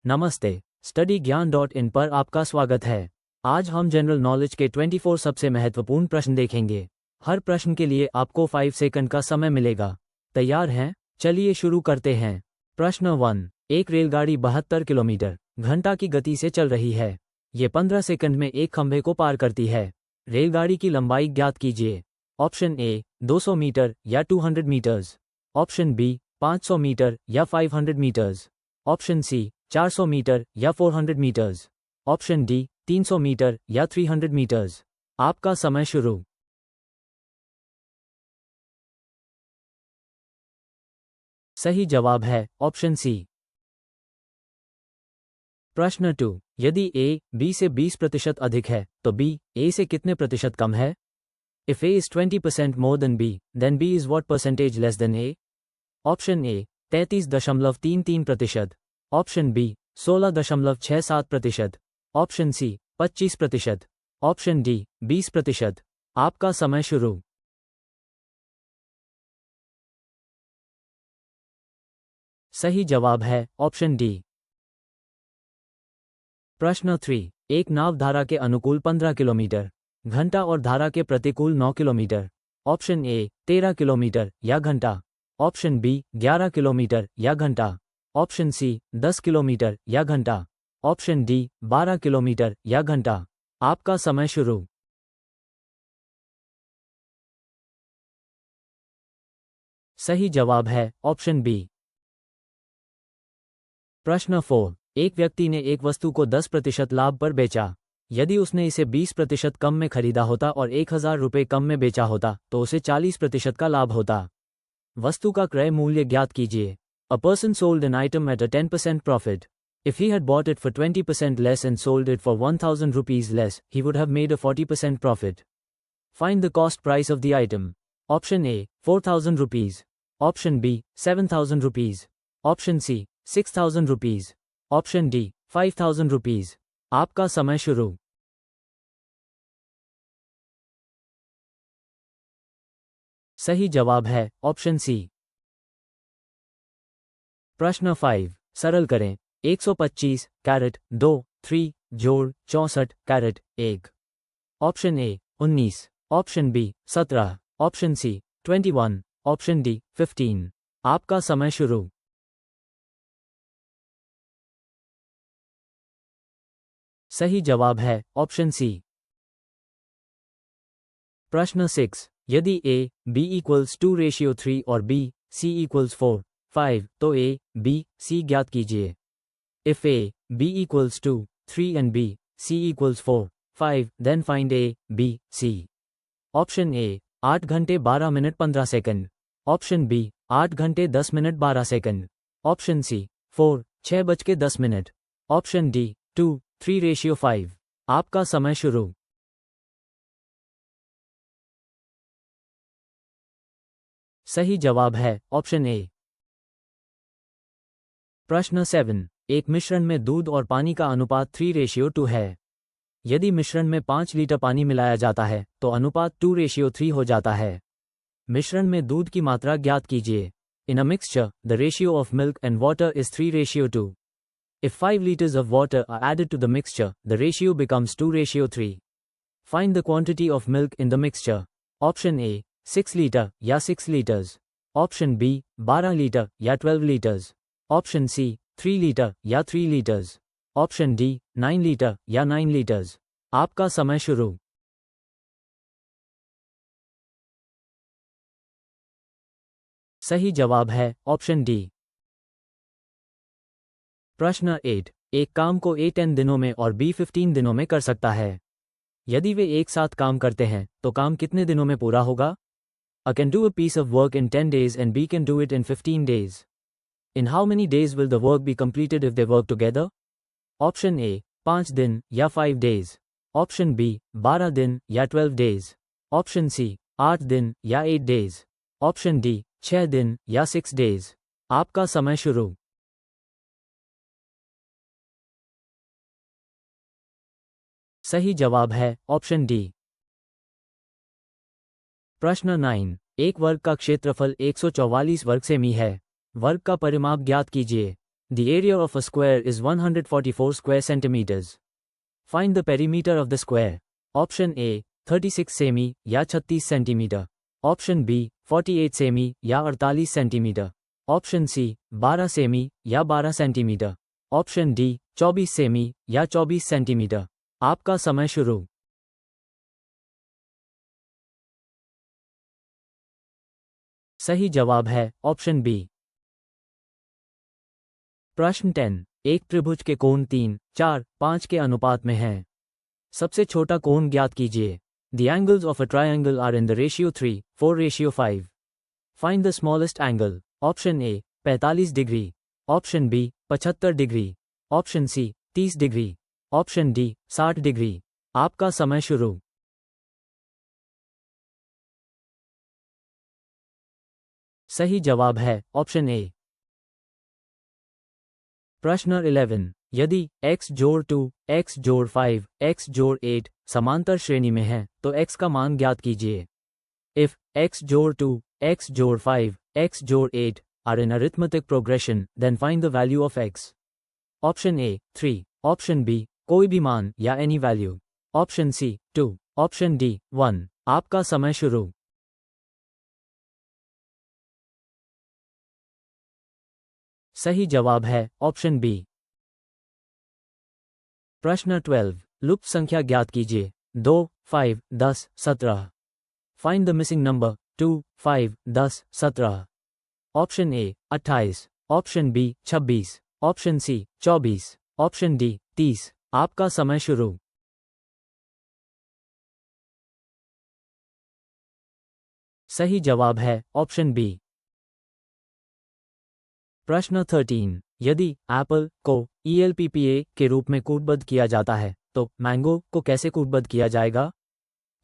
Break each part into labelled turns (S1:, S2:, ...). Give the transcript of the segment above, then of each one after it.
S1: नमस्ते, स्टडी ज्ञान .in पर आपका स्वागत है। आज हम जनरल नॉलेज के 24 सबसे महत्वपूर्ण प्रश्न देखेंगे। हर प्रश्न के लिए आपको 5 सेकंड का समय मिलेगा। तैयार हैं? चलिए शुरू करते हैं। प्रश्न 1। एक रेलगाड़ी 72 किलोमीटर घंटा की गति से चल रही है। ये 15 सेकंड में एक खंभे को पार करती है। रेलगाड़ी की लंबाई ज्ञात कीजिए। ऑप्शन ए 200 मीटर या 200 मीटर्स। ऑप्शन बी 500 मीटर या 500 मीटर्स। ऑप्शन सी 400 मीटर या 400 मीटर्स। ऑप्शन डी 300 मीटर या 300 मीटर्स। आपका समय शुरू। सही जवाब है ऑप्शन सी। प्रश्न 2। यदि ए बी से 20% अधिक है तो बी ए से कितने प्रतिशत कम है? If A is 20% more than B, then B is what percentage less than A? Option A 33.33%। Option B 16.67%। Option C 25%। Option D 20%। आपका समय शुरू। सही जवाब है ऑप्शन डी। प्रश्न 3। एक नाव धारा के अनुकूल 15 किलोमीटर घंटा और धारा के प्रतिकूल 9 किलोमीटर। ऑप्शन ए 13 किलोमीटर या घंटा। ऑप्शन बी 11 किलोमीटर या घंटा। ऑप्शन सी 10 किलोमीटर या घंटा। ऑप्शन डी 12 किलोमीटर या घंटा। आपका समय शुरू। सही जवाब है ऑप्शन बी। प्रश्न 4। एक व्यक्ति ने एक वस्तु को 10% लाभ पर बेचा। यदि उसने इसे 20% कम में खरीदा होता और 1000 रुपये कम में बेचा होता तो उसे 40% का लाभ होता। वस्तु का क्रय मूल्य ज्ञात कीजिए। A person sold an item at a 10% profit. If he had bought it for 20% less and sold it for 1000 rupees less, he would have made a 40% profit. Find the cost price of the item. Option A 4000 rupees. Option B 7000 rupees. Option C 6000 rupees. Option D 5000 rupees. आपका समय शुरू। सही जवाब है option C. प्रश्न 5। सरल करें। 125 carat 2 3 जोड़ 64 carat 1। Option A 19। Option B 17। Option C 21। Option D 15। आपका समय शुरू। सही जवाब है ऑप्शन सी। प्रश्न 6। यदि ए बी इक्वल्स 2:3 और बी सी इक्वल्स 4 5 तो ए बी सी ज्ञात कीजिए। If A B equals 2 3 and B C equals 4 5 then find A B C. Option A 8 घंटे 12 मिनट 15 सेकंड। ऑप्शन बी 8 घंटे 10 minute 12 second. Option C 4 6:10। Option D 2 3:5। आपका समय शुरू। सही जवाब है ऑप्शन ए। प्रश्न 7। एक मिश्रण में दूध और पानी का अनुपात 3:2 है। यदि मिश्रण में 5 लीटर पानी मिलाया जाता है तो अनुपात 2:3 हो जाता है। मिश्रण में दूध की मात्रा ज्ञात कीजिए। In a mixture the ratio of milk and water is 3:2। If 5 liters of water are added to the mixture, the ratio becomes 2:3. Find the quantity of milk in the mixture. Option A 6 liter या 6 liters. Option B 12 litre या 12 liters. Option C 3 litre या 3 liters. Option D 9 litre या 9 liters. आपका समय शुरू। सही जवाब है ऑप्शन डी। प्रश्न 8। एक काम को A 10 दिनों में और B 15 दिनों में कर सकता है। यदि वे एक साथ काम करते हैं तो काम कितने दिनों में पूरा होगा? A can do a piece of work in 10 days and B can do it in 15 days. In how many days will the work be completed if they work together? Option A 5 दिन या 5 days. Option B 12 दिन या 12 days. Option C 8 दिन या 8 days. Option D 6 दिन या 6 days. आपका समय शुरू। सही जवाब है ऑप्शन डी। प्रश्न 9। एक वर्ग का क्षेत्रफल 144 वर्ग सेमी है। वर्ग का परिमाप ज्ञात कीजिए। The area of a square is 144 square centimeters. Find the perimeter of the square. Option A 36 semi या 36 सेंटीमीटर. Option B 48 सेमी या 48 सेंटीमीटर. Option C 12 सेमी या 12 सेंटीमीटर. Option D 24 सेमी या 24 सेंटीमीटर. आपका समय शुरू. सही जवाब है ऑप्शन बी. प्रश्न 10. एक त्रिभुज के कोण 3, 4, 5 के अनुपात में हैं. सबसे छोटा कोण ज्ञात कीजिए. The angles of a triangle are in the ratio 3:4:5. Find the smallest angle. Option A 45 degree. Option B 75 degree. Option C 30 degree. Option D 60 degree. आपका समय शुरू. सही जवाब है ऑप्शन ए. प्रश्न 11. यदि x जोड़ 2, x जोड़ 5, x जोड़ 8 समांतर श्रेणी में है तो x का मान ज्ञात कीजिए. If x जोड़ 2, x जोड़ 5, x जोड़ 8 are in arithmetic progression, then find the value of x. Option A 3. Option B कोई भी मान या any value. Option C 2. Option D 1. आपका समय शुरू. सही जवाब है ऑप्शन बी. प्रश्न 12. लुप्त संख्या ज्ञात कीजिए. 2, 5, 10, 17. Find the missing number. 2, 5, 10, 17. Option A 28. Option B 26. Option C 24. Option D 30. आपका समय शुरू. सही जवाब है ऑप्शन बी. प्रश्न 13. यदि एप्पल को ELPPA के रूप में कोडबद्ध किया जाता है तो मैंगो को कैसे कोडबद्ध किया जाएगा?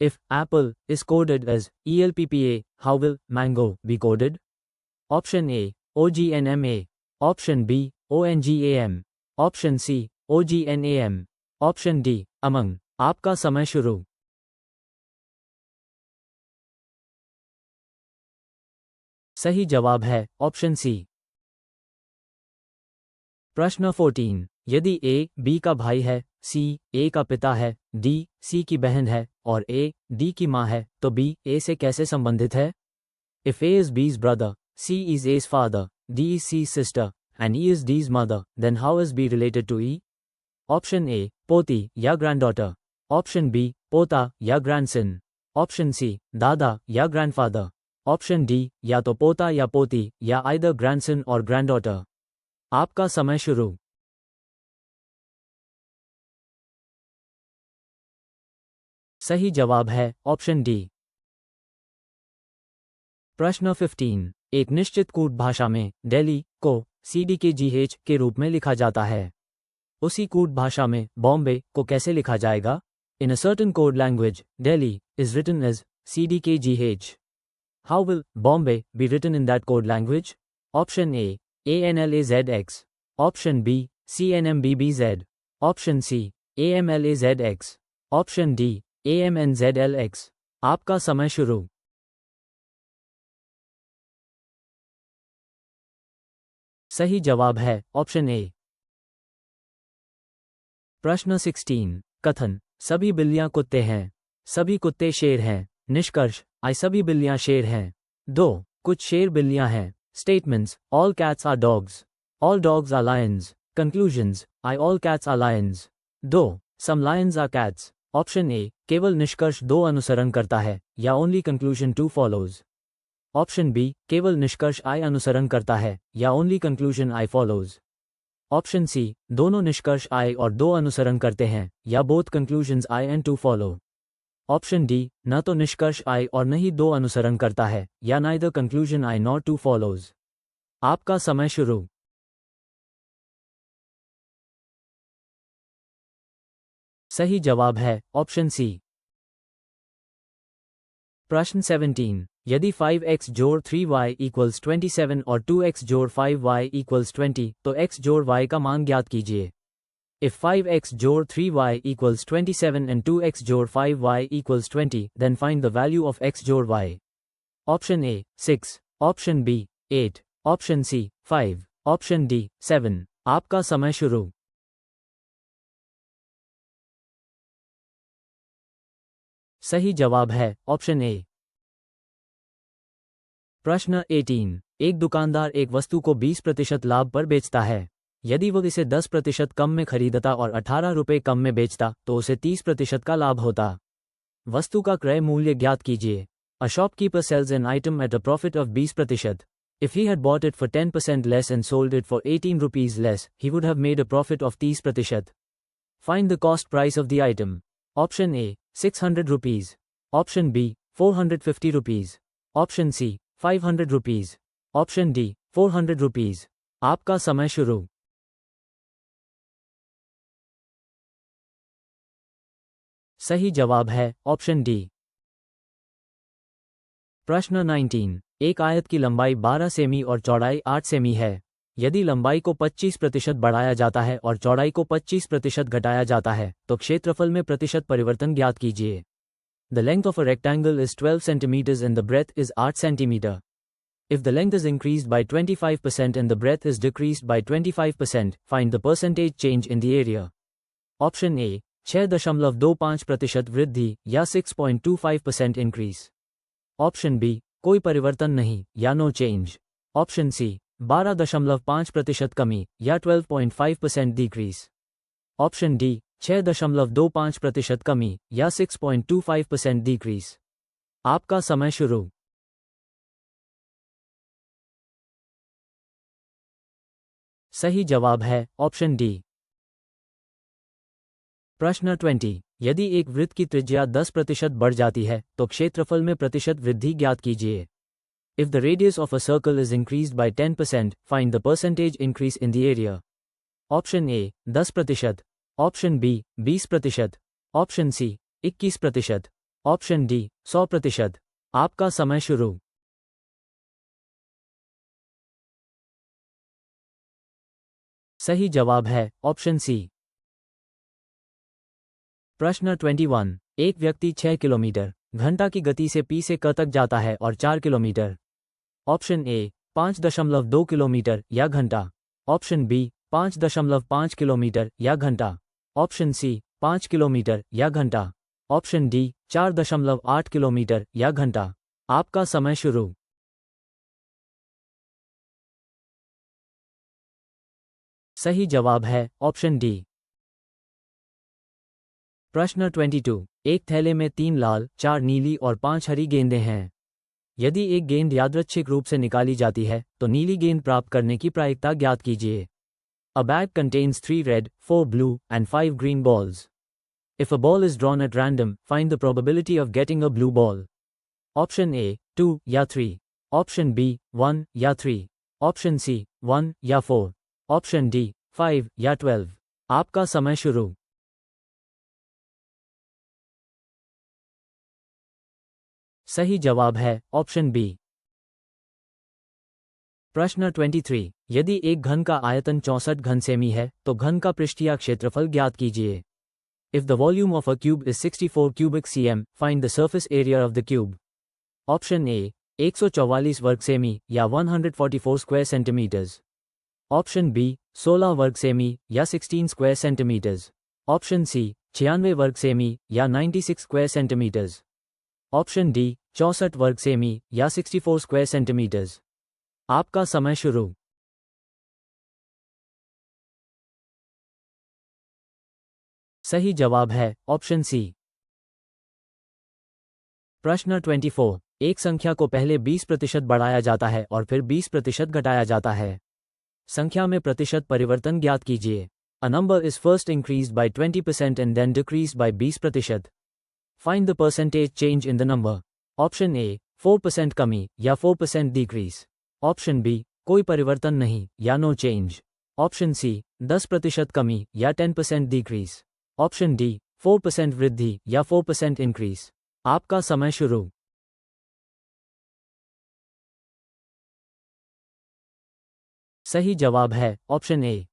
S1: If apple is coded as ELPPA, how will mango be coded? Option A OGNMA. Option B ONGAM. Option C OGNAM. Option D among. आपका समय शुरू. सही जवाब है ऑप्शन सी. प्रश्न 14. यदि A B का भाई है, C A का पिता है, D C की बहन है और A D की माँ है तो B A से कैसे संबंधित है? If A is B's brother, C is A's father, D is C's sister and E is D's mother, then how is B related to E? Option A पोती या granddaughter. Option B पोता या grandson. Option C दादा या grandfather. Option D या तो पोता या पोती या either grandson और granddaughter. आपका समय शुरू. सही जवाब है ऑप्शन डी. प्रश्न 15. एक निश्चित कूट भाषा में दिल्ली को CDKGH के रूप में लिखा जाता है. उसी कूट भाषा में बॉम्बे को कैसे लिखा जाएगा? In a certain code language, Delhi is written as CDKGH. How will Bombay be written in that code language? Option A ANLAZX. Option B CNMBBZ. Option C AMLAZX. Option D AMNZLX. आपका समय शुरू. सही जवाब है option A. प्रश्न 16. कथन. सभी बिल्लियां कुत्ते हैं. सभी कुत्ते शेर हैं. निष्कर्ष. आई सभी बिल्लियां शेर हैं. 2. कुछ शेर बिल्लियां हैं. Statements. All cats are dogs. All dogs are lions. Conclusions. I all cats are lions. 2. Some lions are cats. Option A केवल निष्कर्ष 2 अनुसरण करता है या only conclusion 2 follows. Option B केवल निष्कर्ष I अनुसरण करता है या only conclusion I follows. Option C दोनों निष्कर्ष I और 2 अनुसरण करते हैं या both conclusions I and 2 follow. Option D न तो निष्कर्ष I और न ही 2 अनुसरण करता है या neither conclusion I nor 2 follows. आपका समय शुरू. सही जवाब है ऑप्शन सी. प्रश्न 17. यदि 5x जोड़ 3y इक्वल्स 27 और 2x जोड़ 5y इक्वल्स 20 तो x जोड़ y का मान ज्ञात कीजिए. If 5x जोड़ 3y equals 27 and 2x जोड़ 5y equals 20, then find the value of x जोड़ y. Option A 6. Option B 8. Option C 5. Option D 7. आपका समय शुरू। सही जवाब है ऑप्शन ए। प्रश्न 18। एक दुकानदार एक वस्तु को 20% लाभ पर बेचता है। यदि वह इसे 10% कम में खरीदता और 18 रुपये कम में बेचता तो उसे 30% का लाभ होता। वस्तु का क्रय मूल्य ज्ञात कीजिए। A shopkeeper sells an item at a profit of 20%. If he had bought it for 10% less and sold it for 18 rupees less, he would have made a profit of 30%. Find the cost price of the item. Option A, 600 rupees. Option B, 450 rupees. Option C, 500 rupees. Option D, 400 rupees. आपका समय शुरू। सही जवाब है option D. प्रश्न 19। एक आयत की लंबाई 12 सेमी और चौड़ाई 8 सेमी है। यदि लंबाई को 25% बढ़ाया जाता है और चौड़ाई को 25% घटाया जाता है तो क्षेत्रफल में प्रतिशत परिवर्तन ज्ञात कीजिए। The length of a rectangle is 12 centimeters and the breadth is 8 centimeter. If the length is increased by 25% and the breadth is decreased by 25%, find the percentage change in the area. Option A, 6.25% वृद्धि या 6.25% increase. Option B, कोई परिवर्तन नहीं या no change. Option C, 12.5% कमी या 12.5% decrease. Option D, 6.25% कमी या 6.25% decrease. आपका समय शुरू। सही जवाब है ऑप्शन डी। प्रश्न 20। यदि एक वृत्त की त्रिज्या 10% बढ़ जाती है तो क्षेत्रफल में प्रतिशत वृद्धि ज्ञात कीजिए। If the radius of a circle is increased by 10%, find the percentage increase in the area. Option A, 10%. Option B, 20%. Option C, 21%. Option D, 100%. आपका समय शुरू। सही जवाब है ऑप्शन सी। प्रश्न 21। एक व्यक्ति 6 किलोमीटर घंटा की गति से P से K तक जाता है और 4 किलोमीटर। ऑप्शन ए, 5.2 किलोमीटर या घंटा। ऑप्शन बी, 5.5 किलोमीटर या घंटा। ऑप्शन सी, 5 किलोमीटर या घंटा। ऑप्शन डी, 4.8 किलोमीटर या घंटा। आपका समय शुरू। सही जवाब है ऑप्शन डी। प्रश्न 22। एक थैले में 3 लाल, 4 नीली और 5 हरी गेंदें हैं। यदि एक गेंद यादृच्छिक रूप से निकाली जाती है तो नीली गेंद प्राप्त करने की प्रायिकता ज्ञात कीजिए। A bag contains 3 red, 4 blue, and 5 green balls. If a ball is drawn at random, find the probability of getting a blue ball. Option A, 2 या 3. Option B, 1 या 3. Option C, 1 या 4. Option D, 5 या 12. आपका समय शुरू। सही जवाब है ऑप्शन बी। प्रश्न 23। यदि एक घन का आयतन 64 घन सेमी है तो घन का पृष्ठीय क्षेत्रफल ज्ञात कीजिए। If the volume of a cube is 64 cubic cm, find the surface area of the cube. Option A, 144 वर्ग सेमी या 144 स्क्वायर सेंटीमीटर्स। ऑप्शन बी, 16 वर्ग सेमी या 16 स्क्वायर सेंटीमीटर्स। ऑप्शन सी, 96 वर्ग सेमी या 96 स्क्वायर सेंटीमीटर्स। ऑप्शन डी, 64 वर्ग semi या 64 square centimetres. आपका समय शुरू। सही जवाब है ऑप्शन सी। प्रश्न 24। एक संख्या को पहले 20% बढ़ाया जाता है और फिर 20% घटाया जाता है। संख्या में प्रतिशत परिवर्तन ज्ञात कीजिए। A number is first increased by 20% and then decreased by 20%. Find the percentage change in the number. Option A, 4% कमी या 4% decrease. Option B, कोई परिवर्तन नहीं या no change. Option C, 10% कमी या 10% decrease. Option D, 4% वृद्धि या 4% increase. आपका समय शुरू। सही जवाब है ऑप्शन ए।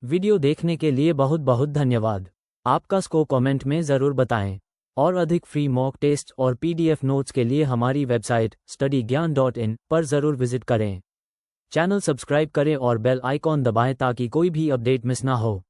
S1: वीडियो देखने के लिए बहुत बहुत धन्यवाद। आपका स्कोर कमेंट में ज़रूर बताएं और अधिक फ्री मॉक टेस्ट और PDF नोट्स के लिए हमारी वेबसाइट studyGyan.in पर ज़रूर विजिट करें। चैनल सब्सक्राइब करें और बेल आइकॉन दबाएं ताकि कोई भी अपडेट मिस ना हो।